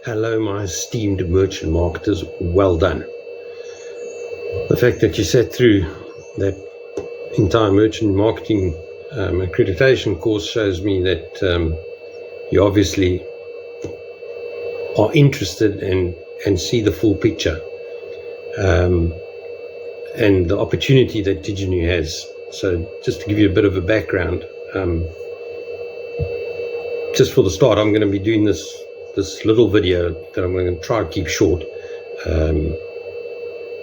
Hello, my esteemed merchant marketers. Well done. The fact that you sat through that entire merchant marketing accreditation course shows me that you obviously are interested and see the full picture and the opportunity that Diginu has. So just to give you a bit of a background, just for the start, I'm going to be doing this little video that I'm going to try to keep short,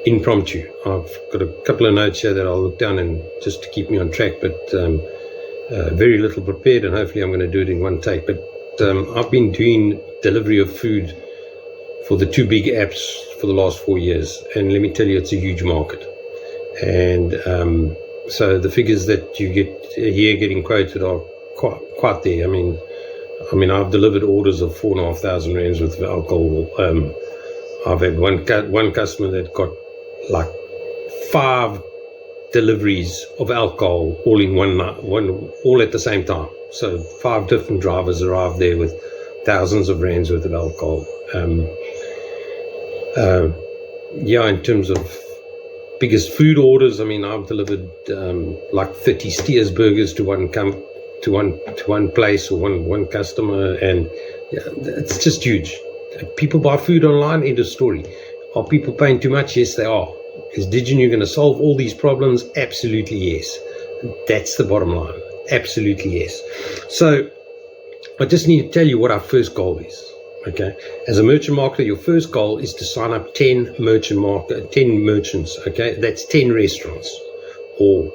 impromptu. I've got a couple of notes here that I'll look down and just to keep me on track, but very little prepared, and hopefully I'm going to do it in one take. But I've been doing delivery of food for the two big apps for the last 4 years, and let me tell you, it's a huge market. And so the figures that you get here getting quoted are quite there. I mean, I've delivered orders of 4,500 rands worth of alcohol. I've had one customer that got like 5 deliveries of alcohol all in one all at the same time. So 5 different drivers arrived there with thousands of rands worth of alcohol. In terms of biggest food orders, I've delivered like 30 Steers burgers to one place or one customer, and it's just huge. People buy food online, end of story. Are people paying too much? Yes, they are. Is Diginu going to solve all these problems? Absolutely yes. That's the bottom line. Absolutely yes. So I just need to tell you what our first goal is. Okay, as a merchant marketer, your first goal is to sign up 10 merchants. Okay, that's 10 restaurants or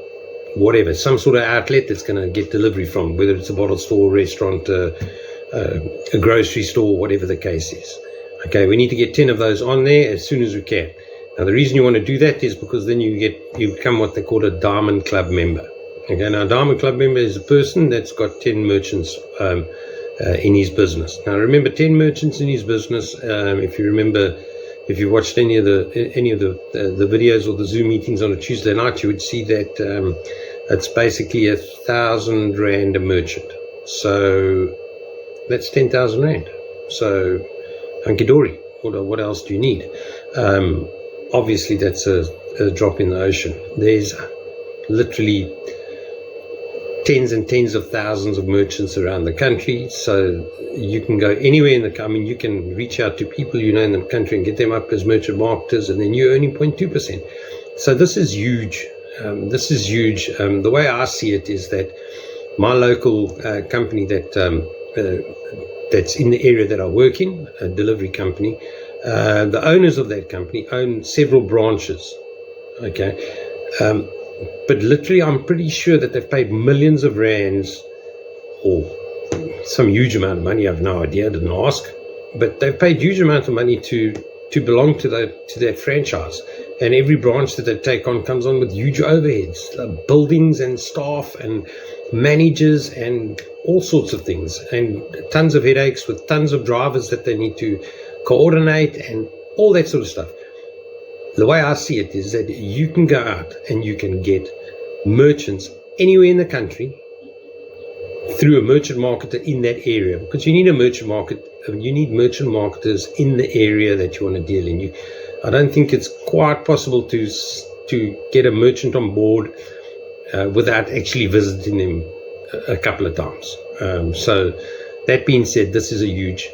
whatever, some sort of outlet that's going to get delivery from, whether it's a bottle store, restaurant, a grocery store, whatever the case is. Okay, we need to get 10 of those on there as soon as we can. Now, the reason you want to do that is because then you become what they call a Diamond Club member. Okay, now a Diamond Club member is a person that's got 10 merchants in his business. Now, remember, 10 merchants in his business. If you watched any of the videos or the Zoom meetings on a Tuesday night, you would see that it's basically 1,000 rand a merchant. So that's 10,000 rand. So hunky dory. What else do you need? Obviously, that's a drop in the ocean. There's literally tens and tens of thousands of merchants around the country, so you can go anywhere in the you can reach out to people you know in the country and get them up as merchant marketers, and then you're earning 0.2%. So this is huge. The way I see it is that my local company that's in the area that I work in, a delivery company, the owners of that company own several branches. Okay. But literally, I'm pretty sure that they've paid millions of rands or some huge amount of money. I have no idea, I didn't ask. But they've paid huge amount of money to belong to that franchise. And every branch that they take on comes on with huge overheads, buildings and staff and managers and all sorts of things. And tons of headaches with tons of drivers that they need to coordinate and all that sort of stuff. The way I see it is that you can go out and you can get merchants anywhere in the country through a merchant marketer in that area, because you need merchant marketers in the area that you want to deal in. I don't think it's quite possible to get a merchant on board without actually visiting them a couple of times. So that being said, this is a huge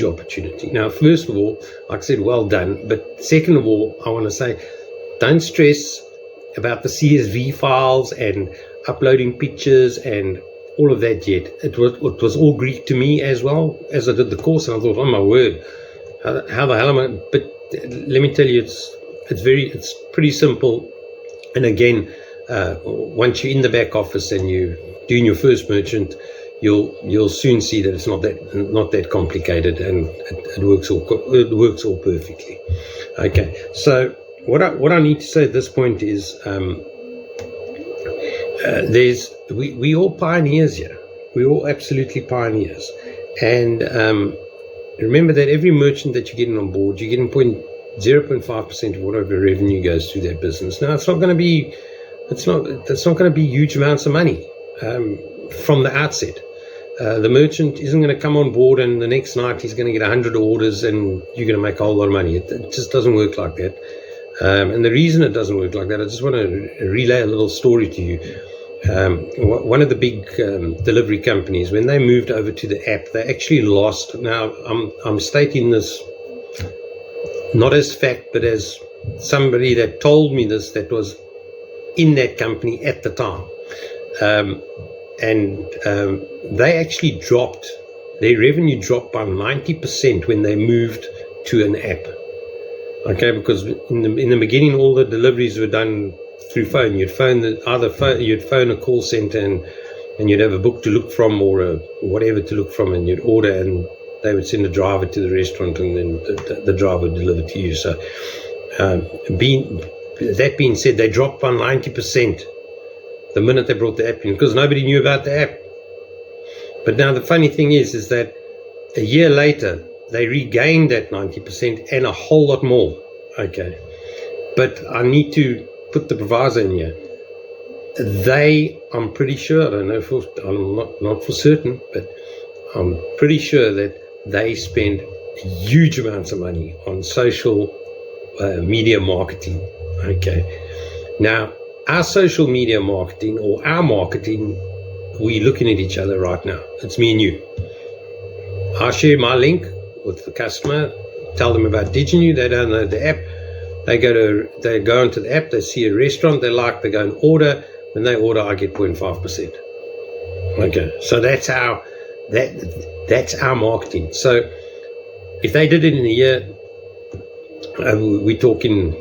opportunity. Now, first of all, like I said, well done. But second of all, I want to say, don't stress about the CSV files and uploading pictures and all of that yet. It was all Greek to me as well as I did the course, and I thought, oh my word, how the hell am I? But let me tell you, it's pretty simple. And again, once you're in the back office and you're doing your first merchant, you'll soon see that it's not that complicated, and it works all perfectly. Okay, so what I need to say at this point is we all pioneers here. We're all absolutely pioneers, and remember that every merchant that you're getting on board, you're getting 0.5% of whatever revenue goes through that business. Now, that's not going to be huge amounts of money from the outset. The merchant isn't going to come on board and the next night he's going to get 100 orders and you're going to make a whole lot of money. It just doesn't work like that. And the reason it doesn't work like that, I just want to relay a little story to you. One of the big delivery companies, when they moved over to the app, they actually lost. Now, I'm stating this not as fact, but as somebody that told me this, that was in that company at the time. They actually dropped, their revenue dropped by 90% when they moved to an app. Okay, because in the beginning, all the deliveries were done through phone. You'd phone a call center and you'd have a book to look from or whatever to look from, and you'd order and they would send a driver to the restaurant and then the driver would deliver to you. So that being said, they dropped by 90% the minute they brought the app in because nobody knew about the app. But now the funny thing is that a year later, they regained that 90% and a whole lot more. Okay. But I need to put the proviso in here. I'm pretty sure, I don't know, I'm not for certain, but I'm pretty sure that they spend huge amounts of money on social media marketing. Okay. Now, our social media marketing or our marketing, we're looking at each other right now. It's me and you. I share my link with the customer, tell them about Diginu. They download the app. They go into the app. They see a restaurant they like. They go and order. When they order, I get 0.5%. Okay, so that's our marketing. So if they did it in a year, we're talking,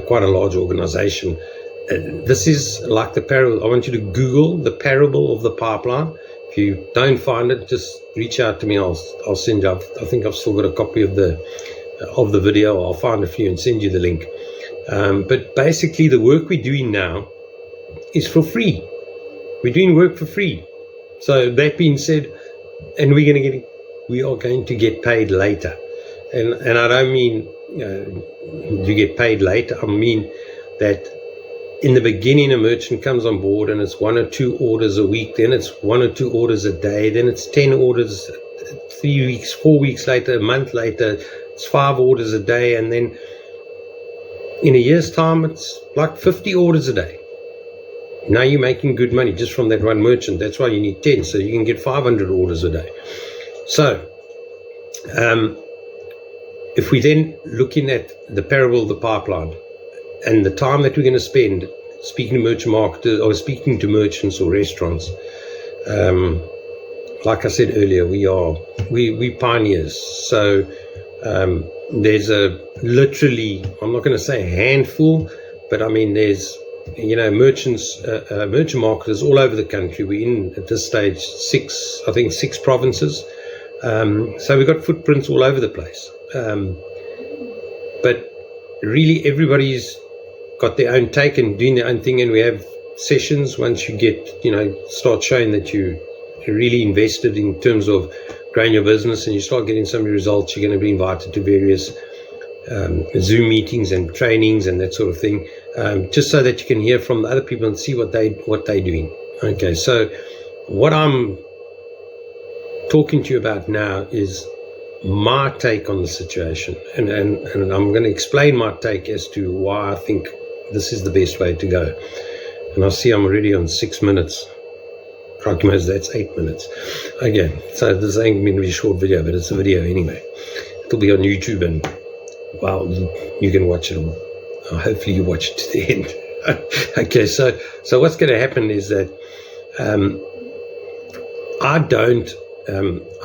quite a large organization. This is like the parable. I want you to Google the parable of the pipeline. If you don't find it, just reach out to me. I'll send you. I think I've still got a copy of the video. I'll find a few and send you the link. But basically, the work we're doing now is for free. We're doing work for free. So that being said, and we are going to get paid later. And I don't mean you get paid later. I mean that in the beginning, a merchant comes on board and it's 1 or 2 orders a week. Then it's 1 or 2 orders a day. Then it's 10 orders 3 weeks, 4 weeks later, a month later, it's 5 orders a day. And then in a year's time, it's like 50 orders a day. Now you're making good money just from that one merchant. That's why you need 10, so you can get 500 orders a day. So if we then looking at the parable of the pipeline and the time that we're going to spend speaking to merchant marketers or speaking to merchants or restaurants, like I said earlier, we pioneers. So there's literally, I'm not going to say a handful, but I mean there's merchant marketers all over the country. We're in at this stage 6 provinces. So we've got footprints all over the place. But really everybody's got their own take and doing their own thing, and we have sessions once you get, start showing that you're really invested in terms of growing your business and you start getting some results. You're going to be invited to various Zoom meetings and trainings and that sort of thing, just so that you can hear from the other people and see what they're doing. Okay, so what I'm talking to you about now is my take on the situation, and I'm going to explain my take as to why I think this is the best way to go. And I see I'm already on 6 minutes. That's 8 minutes. Okay, so this ain't going to be a short video, but it's a video anyway. It'll be on YouTube, and well, you can watch it all. Hopefully you watch it to the end. Okay, so what's going to happen is that I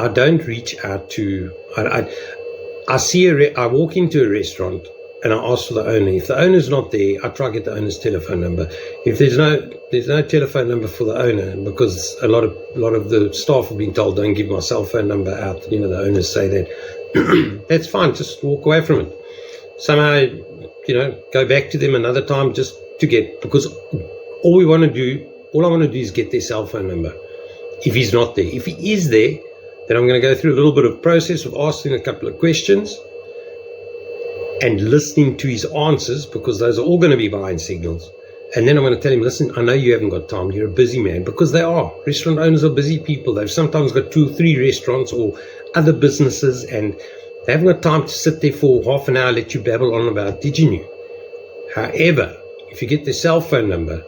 don't reach out to. I walk into a restaurant and I ask for the owner. If the owner's not there, I try to get the owner's telephone number. If there's no telephone number for the owner, because a lot of the staff have been told don't give my cell phone number out. The owners say that. That's fine. Just walk away from it. Somehow, go back to them another time just to get, because all I want to do is get their cell phone number. If he's not there, if he is there, then I'm going to go through a little bit of process of asking a couple of questions and listening to his answers, because those are all going to be buying signals. And then I'm going to tell him, listen, I know you haven't got time. You're a busy man, because they are. Restaurant owners are busy people. They've sometimes got 2 or 3 restaurants or other businesses, and they haven't got time to sit there for half an hour, let you babble on about Diginu. However, if you get the cell phone number,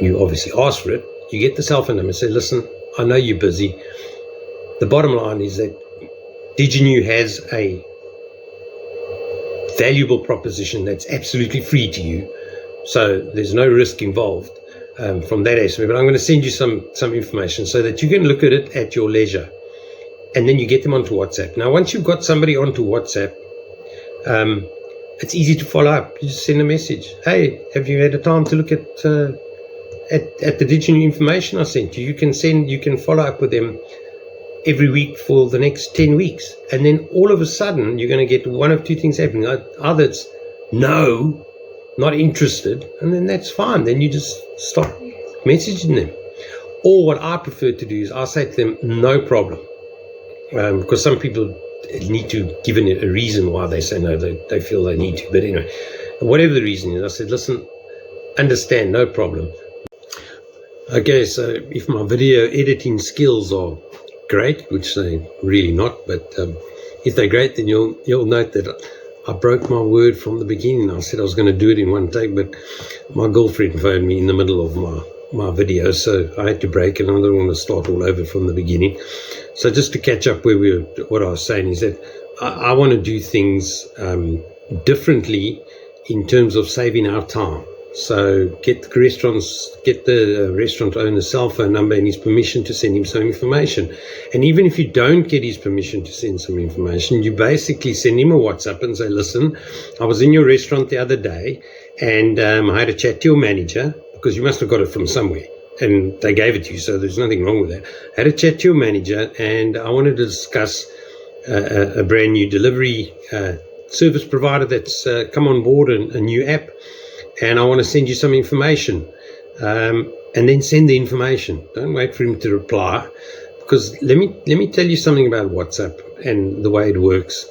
you obviously ask for it. You get the cell phone number and say, listen, I know you're busy. The bottom line is that Diginu has a valuable proposition that's absolutely free to you. So there's no risk involved from that aspect. But I'm going to send you some information so that you can look at it at your leisure. And then you get them onto WhatsApp. Now, once you've got somebody onto WhatsApp, it's easy to follow up. You just send a message. Hey, have you had a time to look at the Diginu information I sent you? You can follow up with them every week for the next 10 weeks. And then all of a sudden, you're going to get one of 2 things happening. Either it's no, not interested, and then that's fine. Then you just stop messaging them. Or what I prefer to do is I say to them, no problem. Because some people need to give a reason why they say no, they feel they need to. But anyway, whatever the reason is, I said, listen, understand, no problem. Okay, so if my video editing skills are great, which they're really not, but if they're great, then you'll note that I broke my word from the beginning. I said I was going to do it in one take, but my girlfriend phoned me in the middle of my video, so I had to break it, and I don't want to start all over from the beginning. So just to catch up what I was saying is that I want to do things differently in terms of saving our time. So get the restaurant owner's cell phone number and his permission to send him some information. And even if you don't get his permission to send some information, you basically send him a WhatsApp and say, listen, I was in your restaurant the other day, and I had a chat to your manager, because you must have got it from somewhere, and they gave it to you, so there's nothing wrong with that. I had a chat to your manager, and I wanted to discuss a brand new delivery service provider that's come on board, a new app, and I want to send you some information. And then send the information. Don't wait for him to reply, because let me tell you something about WhatsApp and the way it works.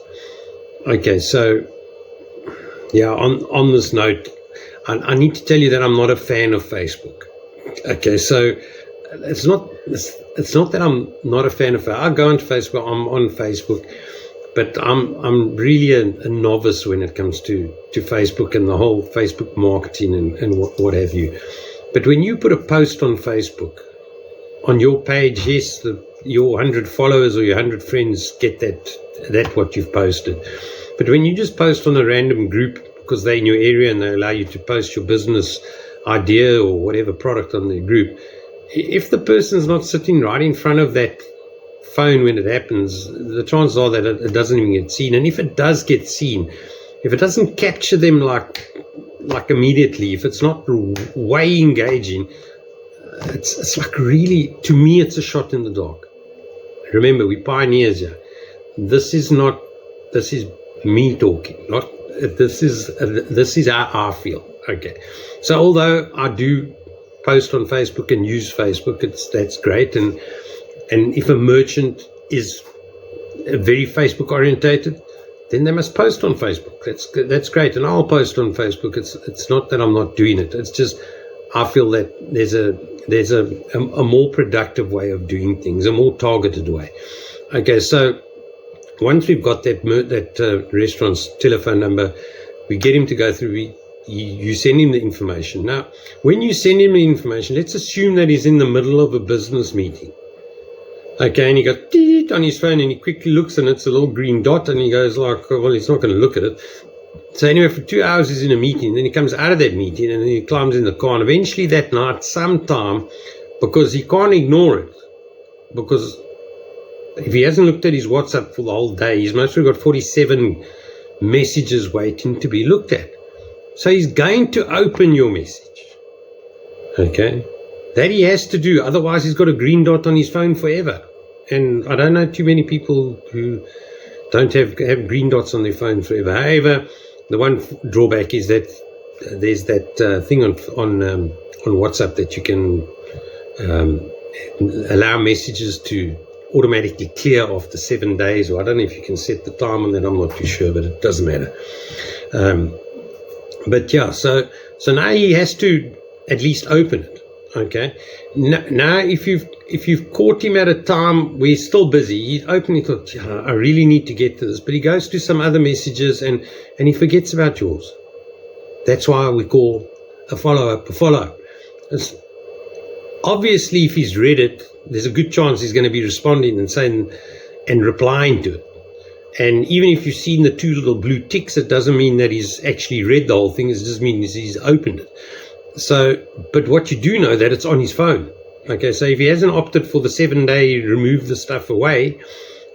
Okay, so yeah, on this note, I need to tell you that I'm not a fan of Facebook. Okay, so it's not that I'm not a fan of Facebook. I go onto Facebook. I'm on Facebook, but I'm really a novice when it comes to Facebook and the whole Facebook marketing and what have you. But when you put a post on Facebook, on your page, yes, your 100 followers or your 100 friends get that what you've posted. But when you just post on a random group, because they're in your area and they allow you to post your business idea or whatever product on their group, if the person's not sitting right in front of that phone when it happens, the chances are that it doesn't even get seen. And if it does get seen, if it doesn't capture them like immediately, if it's not way engaging, it's like really, to me, it's a shot in the dark. Remember, we pioneers here. This is me talking, not this is how I feel. Okay, so although I do post on Facebook and use Facebook, that's great, and if a merchant is very Facebook orientated, then they must post on Facebook. That's great, and I'll post on Facebook. It's not that I'm not doing it. It's just I feel that there's a more productive way of doing things, a more targeted way. Okay, so once we've got that restaurant's telephone number, we get him to go through. You send him the information. Now, when you send him the information, let's assume that he's in the middle of a business meeting. Okay, and he goes teet on his phone, and he quickly looks, and it's a little green dot, and he goes like, well, he's not going to look at it. So anyway, for 2 hours he's in a meeting, then he comes out of that meeting, and then he climbs in the car, and eventually that night, sometime, because he can't ignore it, because if he hasn't looked at his WhatsApp for the whole day, he's mostly got 47 messages waiting to be looked at. So he's going to open your message. Okay? That he has to do. Otherwise, he's got a green dot on his phone forever. And I don't know too many people who don't have green dots on their phone forever. However, the one drawback is that there's that thing on WhatsApp that you can allow messages to automatically clear after 7 days, or I don't know if you can set the time on that. I'm not too sure, but it doesn't matter. But yeah, so now he has to at least open it. Okay. Now, if you've caught him at a time where he's still busy, he opened it, thought, yeah, I really need to get to this, but he goes to some other messages and he forgets about yours. That's why we call a follow-up a follow-up. Obviously, if he's read it, there's a good chance he's going to be responding and saying and replying to it. And even if you've seen the two little blue ticks, it doesn't mean that he's actually read the whole thing. It just means he's opened it. So, but what you do know that it's on his phone. Okay, so if he hasn't opted for the 7-day remove the stuff away,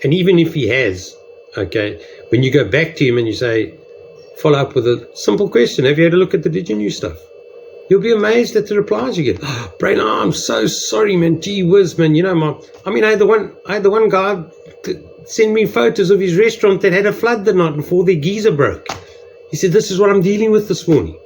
and even if he has, okay, when you go back to him and you say, follow up with a simple question, have you had a look at the Diginu stuff? You'll be amazed at the replies you get. Oh, Brain, I'm so sorry, man. Gee whiz, man. You know, I had the one guy send me photos of his restaurant that had a flood the night before their geyser broke. He said, this is what I'm dealing with this morning.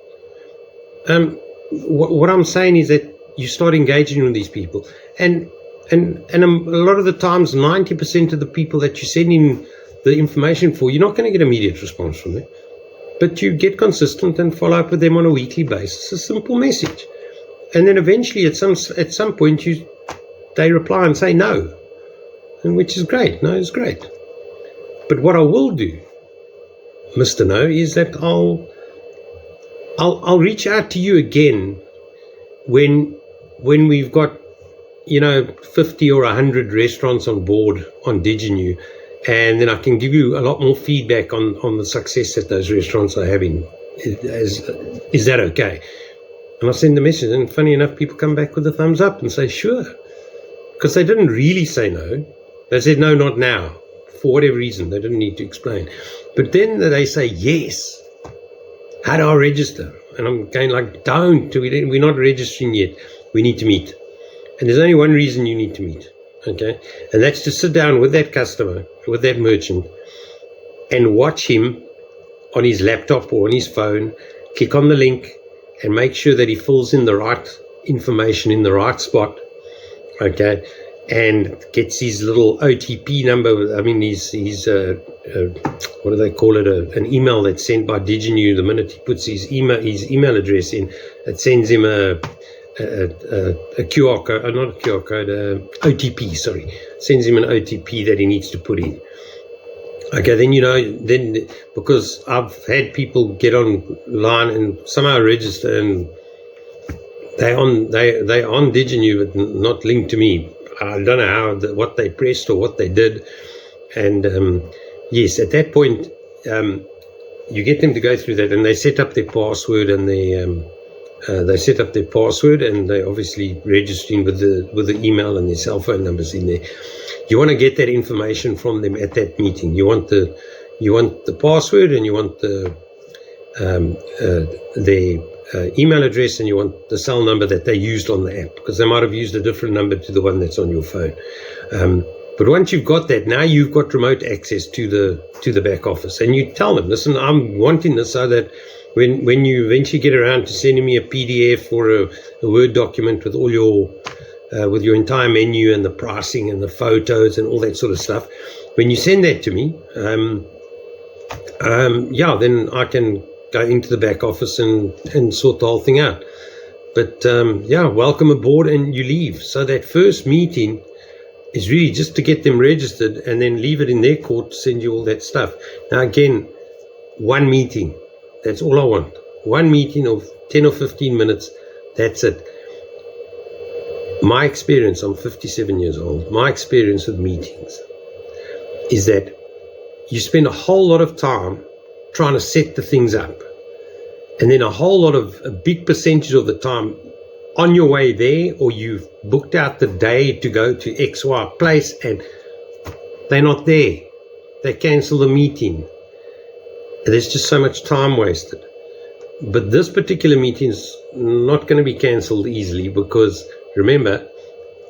What I'm saying is that you start engaging with these people, and a lot of the times, 90% of the people that you're sending the information for, you're not going to get immediate response from them, but you get consistent and follow up with them on a weekly basis. A simple message, and then eventually, at some point, they reply and say no, and which is great. No is great, but what I will do, Mr. No, is that I'll reach out to you again when we've got 50 or 100 restaurants on board on Diginu, and then I can give you a lot more feedback on the success that those restaurants are having. Is that okay? And I send the message, and funny enough, people come back with a thumbs up and say sure, because they didn't really say no. They said no, not now, for whatever reason. They didn't need to explain, but then they say yes. How do I register? And I'm going like, we're not registering yet. We need to meet. And there's only one reason you need to meet, okay? And that's to sit down with that customer, with that merchant, and watch him on his laptop or on his phone, click on the link, and make sure that he fills in the right information in the right spot, okay? And gets his little OTP number. I mean, his what do they call it? An email that's sent by Diginu. The minute he puts his email address in, it sends him a QR code, not a QR code, OTP. Sorry, sends him an OTP that he needs to put in. Okay, then because I've had people get online and somehow register and they're on Diginu but not linked to me. I don't know what they pressed or what they did, and yes, at that point, you get them to go through that, and they set up their password, and they they're obviously registering with the email and their cell phone numbers in there. You want to get that information from them at that meeting. You want the password, and you want their email address, and you want the cell number that they used on the app, because they might have used a different number to the one that's on your phone. But once you've got that, now you've got remote access to the back office, and you tell them, listen, I'm wanting this so that when you eventually get around to sending me a PDF or a Word document with all your with your entire menu and the pricing and the photos and all that sort of stuff, when you send that to me, then I can go into the back office and sort the whole thing out. But welcome aboard, and you leave. So that first meeting is really just to get them registered, and then leave it in their court to send you all that stuff. Now again, one meeting, that's all I want. One meeting of 10 or 15 minutes, that's it. My experience, I'm 57 years old, my experience with meetings is that you spend a whole lot of time trying to set the things up, and then a big percentage of the time on your way there, or you've booked out the day to go to XY place and they're not there. They cancel the meeting. There's just so much time wasted. But this particular meeting is not going to be cancelled easily, because remember,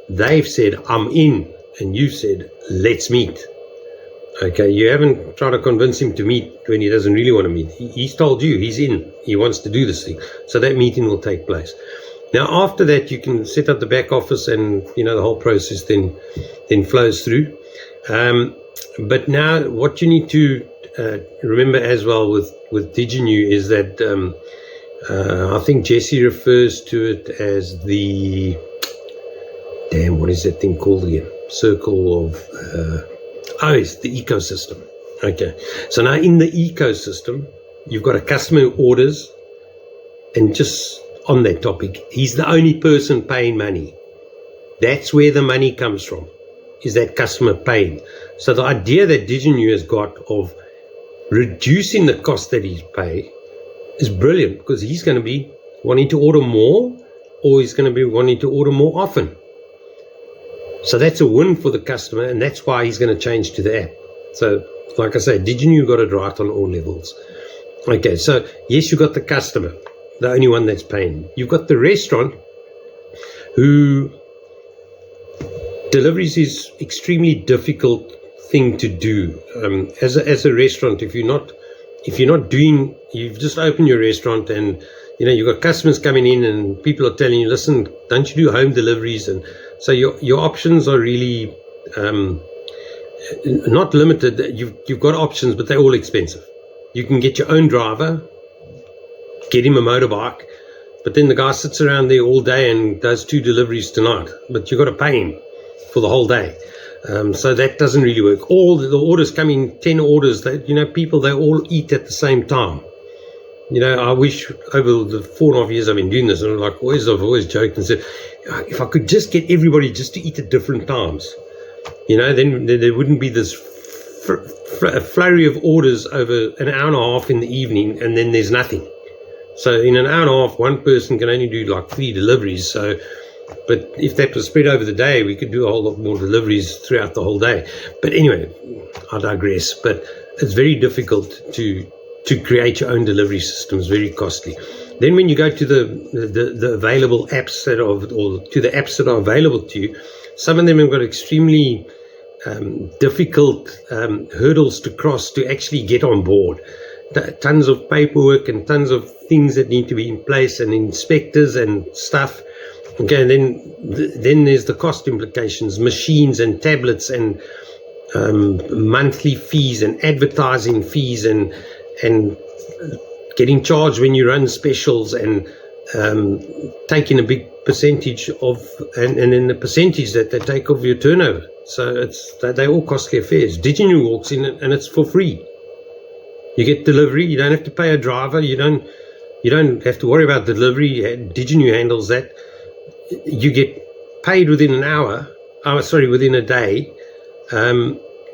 they've said, I'm in, and you've said, let's meet. Okay, you haven't tried to convince him to meet when he doesn't really want to meet. He's told you he's in. He wants to do this thing. So that meeting will take place. Now, after that, you can set up the back office, and the whole process then flows through. But now, what you need to remember as well with Diginu is that I think Jesse refers to it as the, what is that thing called again? Circle of, it's the ecosystem. Okay, so now in the ecosystem, you've got a customer who orders, and just on that topic, he's the only person paying money. That's where the money comes from, is that customer paying. So the idea that Diginu has got of reducing the cost that he's pay is brilliant, because he's going to be wanting to order more, or he's going to be wanting to order more often. So that's a win for the customer, and that's why he's going to change to the app. So like I say, Diginu got it right on all levels. Okay, so yes, you got the customer, the only one that's paying. You've got the restaurant, who deliveries is extremely difficult thing to do. As a restaurant, if you're not doing, you've just opened your restaurant, and you've got customers coming in, and people are telling you, listen, don't you do home deliveries? And so your options are really not limited. You've got options, but they're all expensive. You can get your own driver, get him a motorbike, but then the guy sits around there all day and does 2 deliveries tonight, but you've got to pay him for the whole day. So that doesn't really work. All the orders come in, 10 orders, people, they all eat at the same time. I wish over the 4.5 years I've been doing this, and I've always joked and said, if I could just get everybody just to eat at different times, then there wouldn't be this flurry of orders over an hour and a half in the evening, and then there's nothing. So in an hour and a half, one person can only do like 3 deliveries. So, but if that was spread over the day, we could do a whole lot more deliveries throughout the whole day. But anyway, I digress. But it's very difficult to create your own delivery systems, very costly. Then when you go to the available apps to the apps that are available to you, some of them have got extremely difficult hurdles to cross to actually get on board. Tons of paperwork and tons of things that need to be in place, and inspectors and stuff. Okay, and then there's the cost implications, machines and tablets and monthly fees and advertising fees and getting charged when you run specials, and taking a big percentage of, and then the percentage that they take of your turnover. So they're all costly affairs. Diginu walks in and it's for free. You get delivery. You don't have to pay a driver. You don't have to worry about delivery. Diginu handles that. You get paid within an hour. Within a day.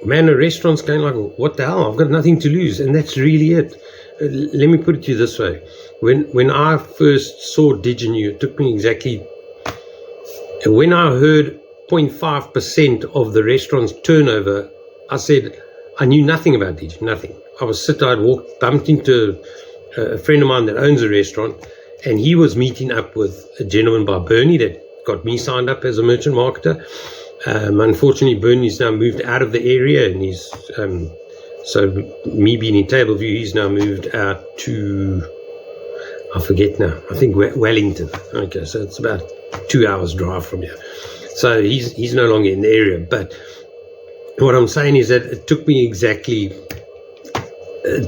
Man, a restaurant's going like, what the hell? I've got nothing to lose, and that's really it. Let me put it to you this way: when I first saw Diginu, it took me exactly. When I heard 0.5% of the restaurant's turnover, I said I knew nothing about Diginu, nothing. I'd bumped into a friend of mine that owns a restaurant, and he was meeting up with a gentleman by Bernie that got me signed up as a merchant marketer. Unfortunately, Bernie's now moved out of the area, and he's so me being in Tableview, he's now moved out to, I forget now, I think Wellington. Okay, so it's about 2 hours drive from here. So he's no longer in the area. But what I'm saying is that it took me exactly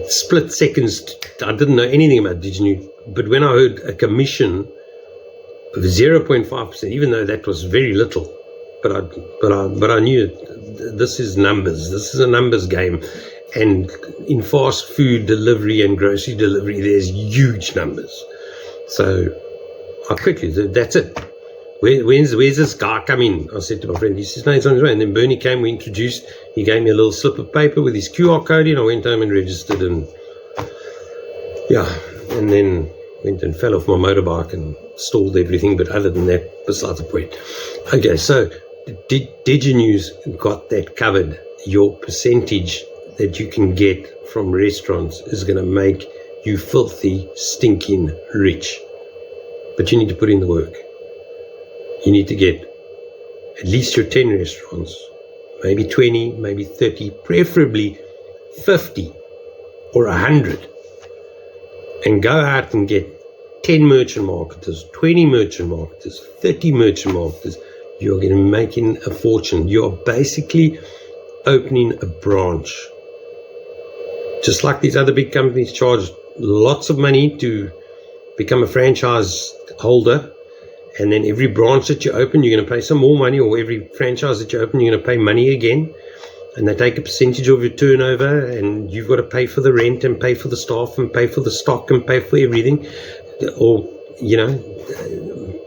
split seconds. I didn't know anything about Diginu, but when I heard a commission of 0.5%, even though that was very little, but I knew this is numbers. This is a numbers game, and in fast food delivery and grocery delivery, there's huge numbers. So I quickly said, that's it. Where's this guy coming? I said to my friend. He says, no, he's on his way. And then Bernie came, we introduced. He gave me a little slip of paper with his QR code in. I went home and registered, and and then went and fell off my motorbike and stalled everything. But other than that, besides the point. Okay, so Diginu's got that covered. Your percentage that you can get from restaurants is going to make you filthy, stinking rich. But you need to put in the work. You need to get at least your 10 restaurants, maybe 20, maybe 30, preferably 50 or 100, and go out and get 10 merchant marketers, 20 merchant marketers, 30 merchant marketers. You're going to be making a fortune. You're basically opening a branch. Just like these other big companies charge lots of money to become a franchise holder, and then every branch that you open, you're going to pay some more money, or every franchise that you open, you're going to pay money again. And they take a percentage of your turnover, and you've got to pay for the rent and pay for the staff and pay for the stock and pay for everything. Or,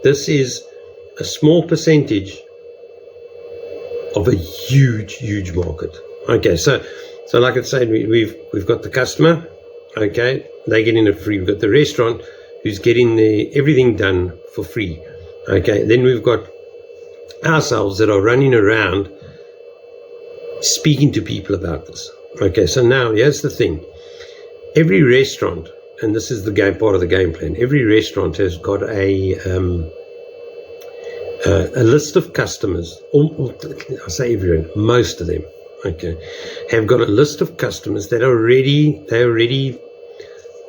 this is a small percentage of a huge market. Okay, so like I said, we've got the customer. Okay, they get in it free. We've got the restaurant who's getting everything done for free. Okay, then we've got ourselves that are running around speaking to people about this. Okay, so now here's the thing. Every restaurant, and this is the part of the game plan, every restaurant has got a list of customers. I say everyone, most of them, okay, have got a list of customers that they're already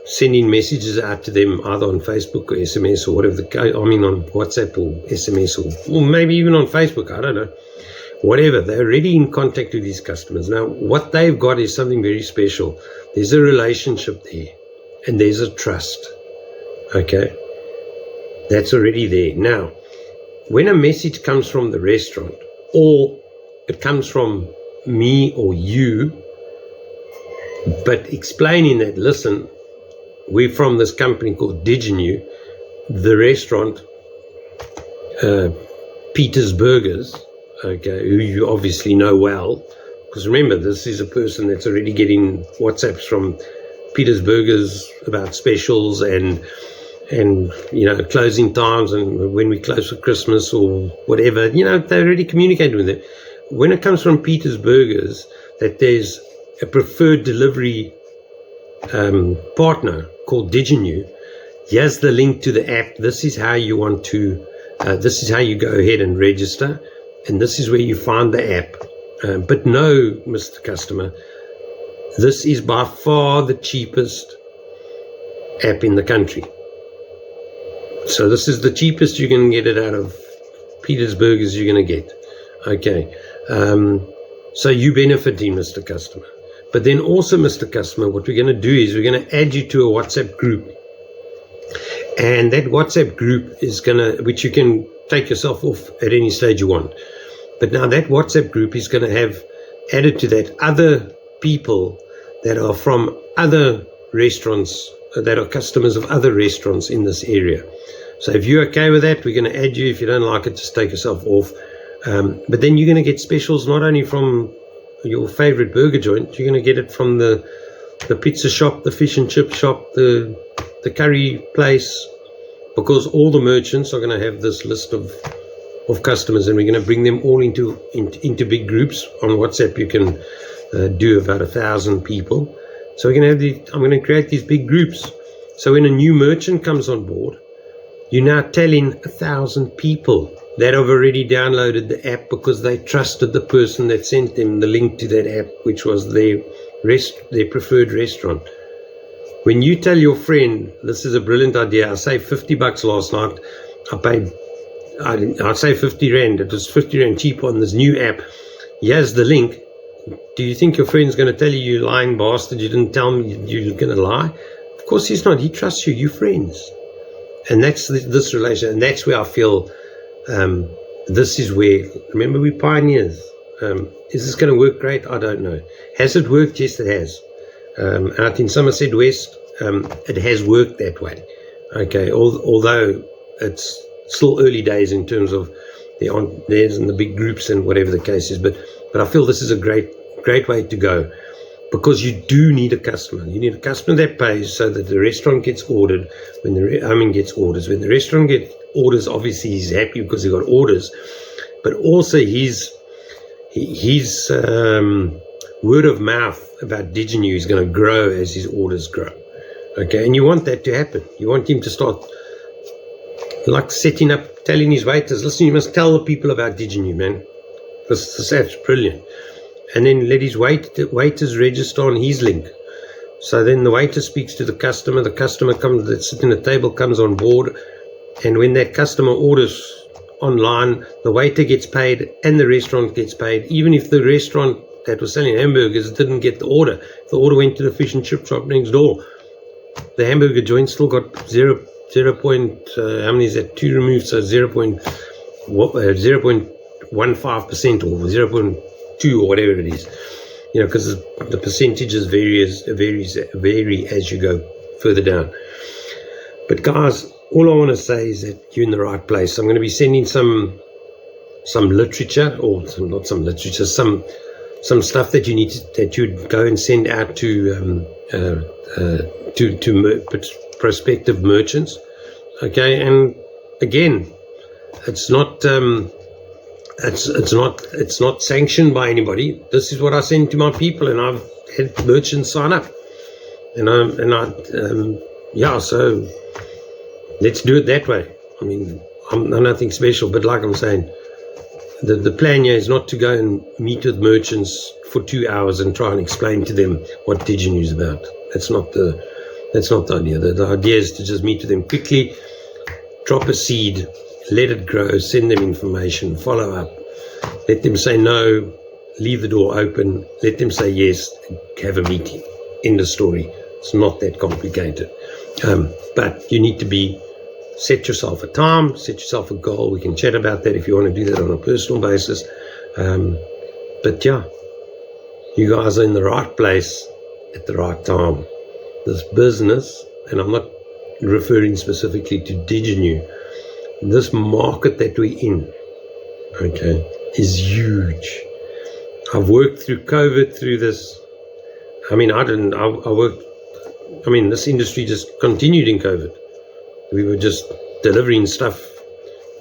sending messages out to them, either on Facebook or SMS or whatever on WhatsApp or SMS or maybe even on Facebook, I don't know. Whatever, they're already in contact with these customers. Now, what they've got is something very special. There's a relationship there, and there's a trust. Okay, that's already there. Now, when a message comes from the restaurant, or it comes from me or you, but explaining that, listen, we're from this company called Diginu, the restaurant, Peter's Burgers, okay, who you obviously know well, because remember, this is a person that's already getting WhatsApps from Peter's Burgers about specials and closing times, and when we close for Christmas or whatever, they already communicated with them. When it comes from Peter's Burgers, that there's a preferred delivery partner called Diginu, here's the link to the app. This is how you want to, this is how you go ahead and register. And this is where you find the app. But no, Mr. Customer, this is by far the cheapest app in the country. So this is the cheapest you're going to get it out of Peter's Burgers you're going to get. Okay. So you benefiting, Mr. Customer. But then also, Mr. Customer, what we're going to do is we're going to add you to a WhatsApp group. And that WhatsApp group is which you can take yourself off at any stage you want. But now that WhatsApp group is going to have added to that other people that are from other restaurants, that are customers of other restaurants in this area. So if you're okay with that, we're going to add you. If you don't like it, just take yourself off. But then you're going to get specials not only from your favorite burger joint, you're going to get it from the pizza shop, the fish and chip shop, the curry place, because all the merchants are going to have this list of customers, and we're going to bring them all into big groups. On WhatsApp you can do about 1,000 people. So we're going to I'm going to create these big groups. So when a new merchant comes on board, you're now telling 1,000 people that have already downloaded the app because they trusted the person that sent them the link to that app, which was their preferred restaurant. When you tell your friend, this is a brilliant idea, I saved $50 last night, I'd say 50 Rand, it was 50 Rand cheap on this new app, here's the link. Do you think your friend's going to tell you, you lying bastard, you didn't tell me you're going to lie? Of course he's not. He trusts you, you're friends. And that's this relation, and that's where I feel this is where, remember, we're pioneers. Is this going to work great? I don't know. Has it worked? Yes, it has. Out in Somerset West, it has worked that way. Okay, although it's still early days in terms of there's and the big groups and whatever the case is, but I feel this is a great way to go, because you do need a customer. You need a customer that pays so that the restaurant gets ordered. Gets orders. When the restaurant gets orders, obviously he's happy because he got orders, but also his word of mouth about Diginu is going to grow as his orders grow. Okay, and you want that to happen. You want him to start like setting up, telling his waiters, listen, you must tell the people about Diginu, man. That's brilliant. And then let his waiters register on his link. So then the waiter speaks to the customer comes, that's sitting at the table, comes on board, and when that customer orders online, the waiter gets paid and the restaurant gets paid, even if the restaurant that was selling hamburgers didn't get the order. If the order went to the fish and chip shop next door, the hamburger joint still got how many is that? 2 removed, so 0.15% or 0.2 or whatever it is. Because the percentages vary as you go further down. But guys, all I want to say is that you're in the right place. I'm going to be sending some literature, or not some literature, some stuff that you'd go and send out to prospective merchants. Okay, and again, it's not sanctioned by anybody. This is what I send to my people, and I've had merchants sign up, so let's do it that way. I mean, I'm nothing special, but like I'm saying, the plan here is not to go and meet with merchants for 2 hours and try and explain to them what Diginu is about. That's not the idea. The idea is to just meet with them quickly, drop a seed, let it grow, send them information, follow up, let them say no, leave the door open, let them say yes, have a meeting. End of story. It's not that complicated. But you need to set yourself a time, set yourself a goal. We can chat about that if you want to do that on a personal basis. But yeah, you guys are in the right place at the right time. This business, and I'm not referring specifically to Diginu, this market that we're in, okay, is huge. I've worked through COVID, through this. I mean, this industry just continued in COVID. We were just delivering stuff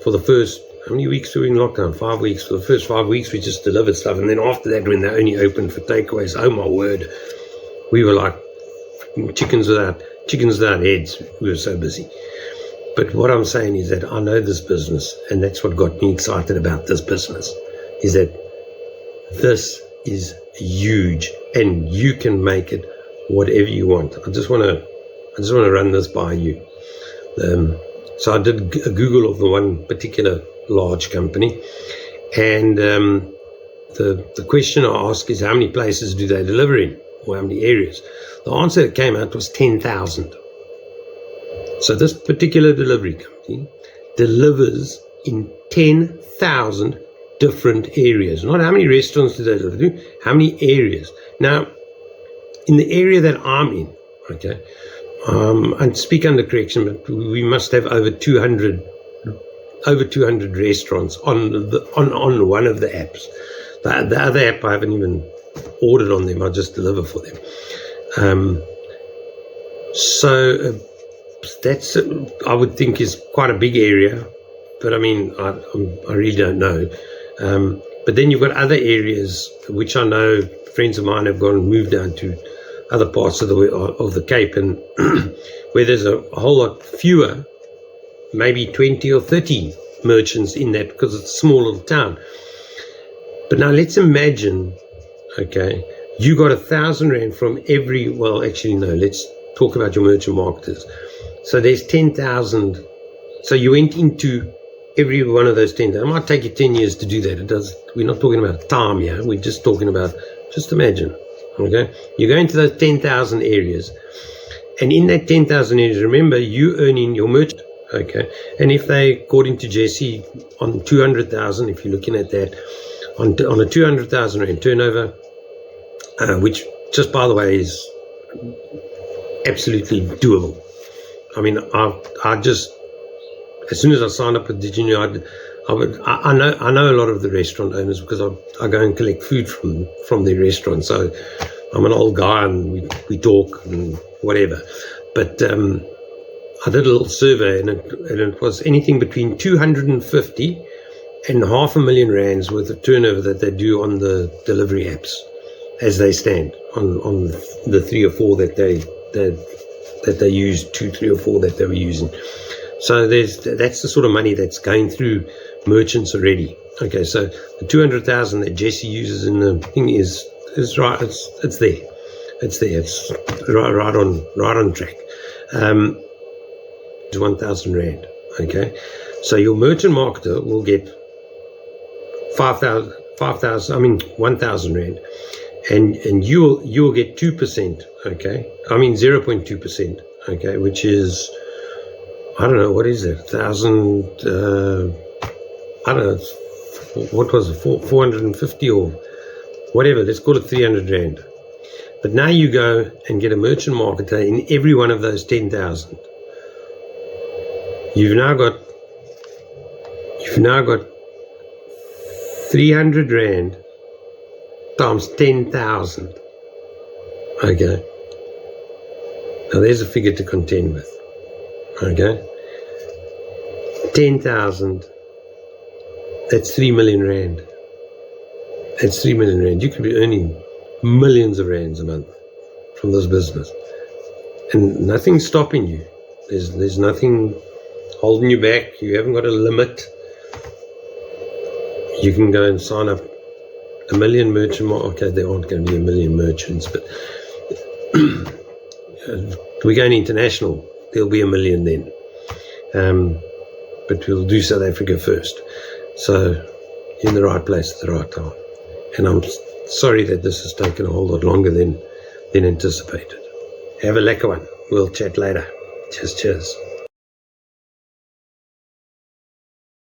for the first, how many weeks were we in lockdown? 5 weeks. For the first 5 weeks, we just delivered stuff. And then after that, when they only opened for takeaways, oh my word, we were like chickens without heads. We were so busy. But what I'm saying is that I know this business, and that's what got me excited about this business, is that this is huge, and you can make it whatever you want. I just want to run this by you. So I did a Google of the one particular large company, and the question I asked is, how many places do they deliver in, or how many areas? The answer that came out was 10,000. So this particular delivery company delivers in 10,000 different areas. Not how many restaurants do they deliver to, how many areas. Now, in the area that I'm in, okay, and speak under correction, but we must have over 200 restaurants on one of the apps. The other app I haven't even ordered on them. I just deliver for them. So that's, I would think, is quite a big area, but I mean, I really don't know. But then you've got other areas which I know friends of mine have moved down to other parts of the Cape, and where there's a whole lot fewer, maybe 20 or 30 merchants in that, because it's a small little town. But now let's imagine, okay, you got 1,000 Rand from every, well, actually, no, let's talk about your merchant marketers. So there's 10,000. So you went into every one of those 10,000. It might take you 10 years to do that. We're not talking about time here. We're just talking about, just imagine, okay? You go into those 10,000 areas. And in that 10,000 areas, remember, you earning your merchant, okay? And if they, according to Jesse, on 200,000, if you're looking at that, on a 200,000 Rand turnover, which, just by the way, is absolutely doable. I mean, I just, as soon as I signed up with Diginu, I know a lot of the restaurant owners, because I go and collect food from their restaurant. So I'm an old guy, and we talk and whatever. But I did a little survey, and it was anything between 250 and 500,000 rands worth of turnover that they do on the delivery apps, as they stand on the 3 or 4 that they use, 2, 3 or 4 that they were using. So that's the sort of money that's going through merchants already. Okay, so the 200,000 that Jesse uses in the thing is right. It's there. It's right on track. It's 1,000 Rand. Okay, so your merchant marketer will get 1,000 Rand, and you'll get 2%. Okay, I mean 0.2%. Okay, which is, I don't know, what is it, 1,000, I don't know, what was it, 450 or whatever, let's call it 300 Rand. But now you go and get a merchant marketer in every one of those 10,000. You've now got 300 Rand times 10,000. Okay. Now there's a figure to contend with. Okay. 10,000. That's 3 million Rand. That's 3 million Rand. You could be earning millions of Rands a month from this business. And nothing's stopping you. There's nothing holding you back. You haven't got a limit. You can go and sign up a million merchant. Okay, there aren't going to be a million merchants, but we're going international. There'll be a million then. But we'll do South Africa first. So you're in the right place at the right time. And I'm sorry that this has taken a whole lot longer than anticipated. Have a lekker one. We'll chat later. Cheers.